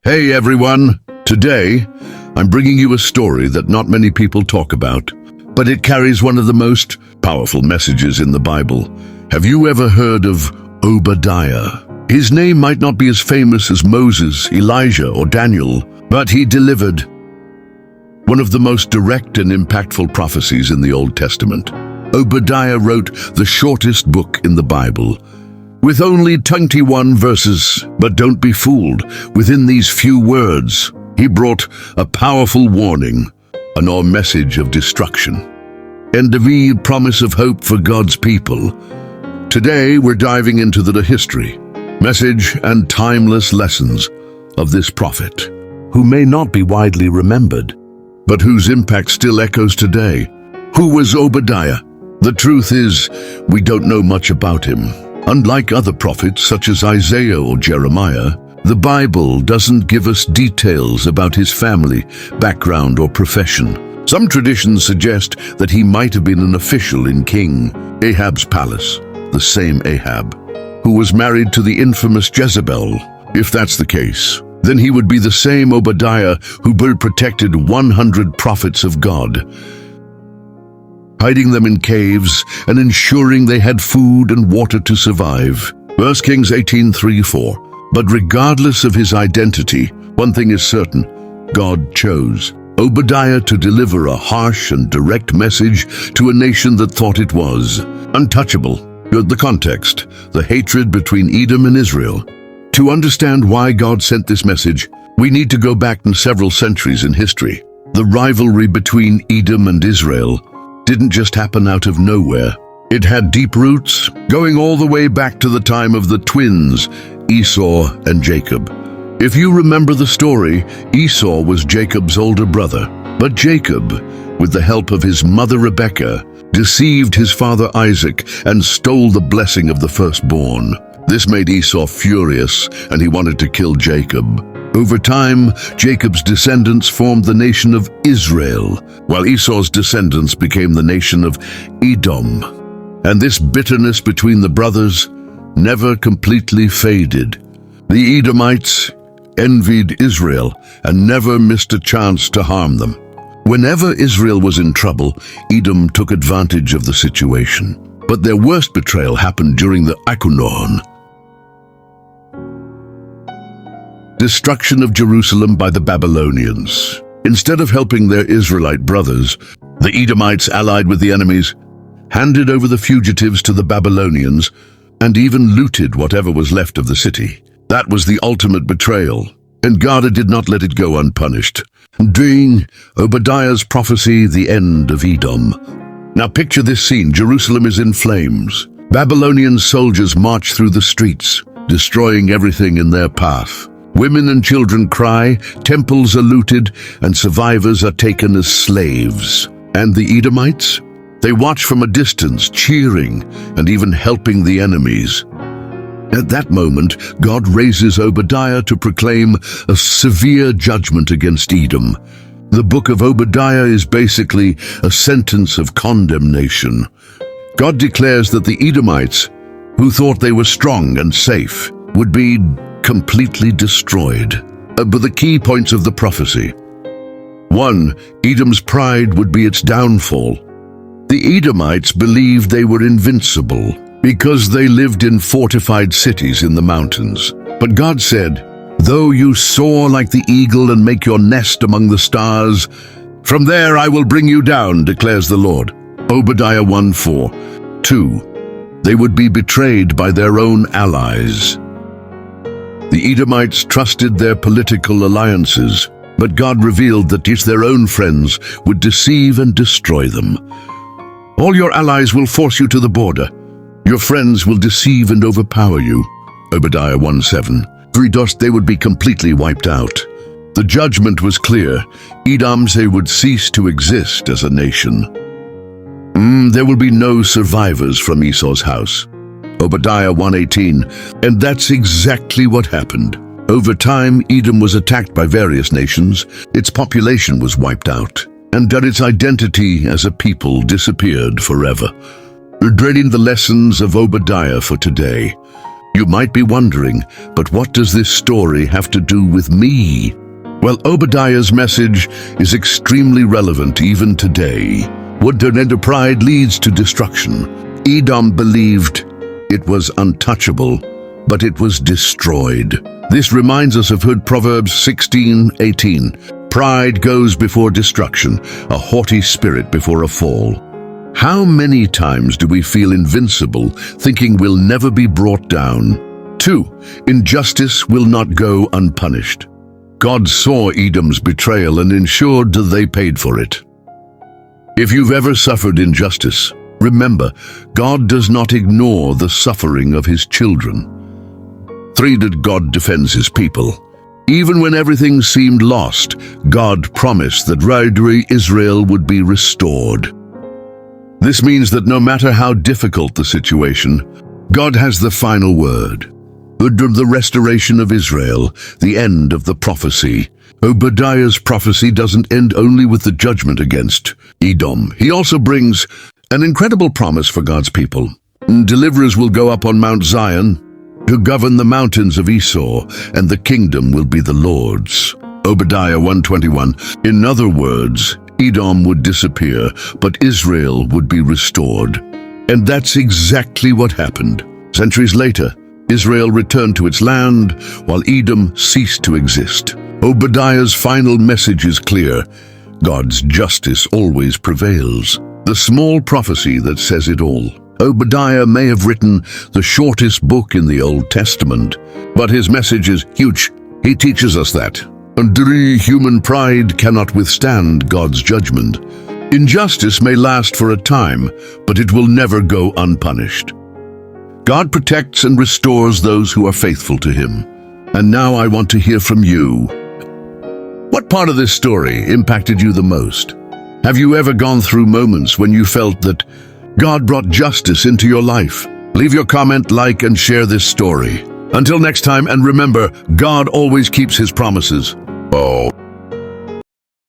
Hey everyone! Today, I'm bringing you a story that not many people talk about, but it carries one of the most powerful messages in the Bible. Have you ever heard of Obadiah? His name might not be as famous as Moses, Elijah, or Daniel, but he delivered one of the most direct and impactful prophecies in the Old Testament. Obadiah wrote the shortest book in the Bible, with only 21 verses. But don't be fooled. Within these few words, he brought a powerful warning, a message of destruction, and a promise of hope for God's people. Today, we're diving into the history, message, and timeless lessons of this prophet, who may not be widely remembered, but whose impact still echoes today. Who was Obadiah? The truth is, we don't know much about him. Unlike other prophets such as Isaiah or Jeremiah, the Bible doesn't give us details about his family, background, or profession. Some traditions suggest that he might have been an official in King Ahab's palace, the same Ahab who was married to the infamous Jezebel. If that's the case, then he would be the same Obadiah who protected 100 prophets of God, hiding them in caves and ensuring they had food and water to survive. 1 Kings 18:3-4. But regardless of his identity, one thing is certain: God chose Obadiah to deliver a harsh and direct message to a nation that thought it was untouchable. The context: the hatred between Edom and Israel. To understand why God sent this message, we need to go back several centuries in history. The rivalry between Edom and Israel didn't just happen out of nowhere. It had deep roots, going all the way back to the time of the twins, Esau and Jacob. If you remember the story, Esau was Jacob's older brother, but Jacob, with the help of his mother Rebekah, deceived his father Isaac and stole the blessing of the firstborn. This made Esau furious, and he wanted to kill Jacob. Over time, Jacob's descendants formed the nation of Israel, while Esau's descendants became the nation of Edom. And this bitterness between the brothers never completely faded. The Edomites envied Israel and never missed a chance to harm them. Whenever Israel was in trouble, Edom took advantage of the situation. But their worst betrayal happened during the destruction of Jerusalem by the Babylonians. Instead of helping their Israelite brothers, the Edomites allied with the enemies, handed over the fugitives to the Babylonians, and even looted whatever was left of the city. That was the ultimate betrayal, and God did not let it go unpunished. During Obadiah's prophecy, the end of Edom. Now picture this scene: Jerusalem is in flames. Babylonian soldiers march through the streets, destroying everything in their path. Women and children cry, temples are looted, and survivors are taken as slaves. And the Edomites? They watch from a distance, cheering and even helping the enemies. At that moment, God raises Obadiah to proclaim a severe judgment against Edom. The book of Obadiah is basically a sentence of condemnation. God declares that the Edomites, who thought they were strong and safe, would be completely destroyed. But the key points of the prophecy: 1. Edom's pride would be its downfall. The Edomites believed they were invincible because they lived in fortified cities in the mountains. But God said, "Though you soar like the eagle and make your nest among the stars, from there I will bring you down, declares the Lord." Obadiah 1:4. 2. They would be betrayed by their own allies. The Edomites trusted their political alliances, but God revealed that their own friends would deceive and destroy them. All your allies will force you to the border. Your friends will deceive and overpower you. Obadiah 1:7. 3. They would be completely wiped out. The judgment was clear. Edoms, they would cease to exist as a nation. There will be no survivors from Esau's house. Obadiah 1:18. And that's exactly what happened. Over time, Edom was attacked by various nations. Its population was wiped out, and its identity as a people disappeared forever. Reading the lessons of Obadiah for today. You might be wondering, but what does this story have to do with me? Well, Obadiah's message is extremely relevant even today. Wooden pride leads to destruction. Edom believed it was untouchable, but it was destroyed. This reminds us of Proverbs 16:18. Pride goes before destruction, a haughty spirit before a fall. How many times do we feel invincible, thinking we'll never be brought down? 2. Injustice will not go unpunished. God saw Edom's betrayal and ensured that they paid for it. If you've ever suffered injustice, remember, God does not ignore the suffering of his children. 3. That God defends his people. Even when everything seemed lost, God promised that Israel would be restored. This means that no matter how difficult the situation, God has the final word. The restoration of Israel, the end of the prophecy. Obadiah's prophecy doesn't end only with the judgment against Edom. He also brings an incredible promise for God's people. Deliverers will go up on Mount Zion to govern the mountains of Esau, and the kingdom will be the Lord's. Obadiah 1:21. In other words, Edom would disappear, but Israel would be restored. And that's exactly what happened. Centuries later, Israel returned to its land, while Edom ceased to exist. Obadiah's final message is clear. God's justice always prevails. The small prophecy that says it all. Obadiah may have written the shortest book in the Old Testament, but his message is huge. He teaches us that human pride cannot withstand God's judgment. Injustice may last for a time, but it will never go unpunished. God protects and restores those who are faithful to him. And now I want to hear from you. What part of this story impacted you the most? Have you ever gone through moments when you felt that God brought justice into your life? Leave your comment, like, and share this story. Until next time, and remember, God always keeps his promises. Oh.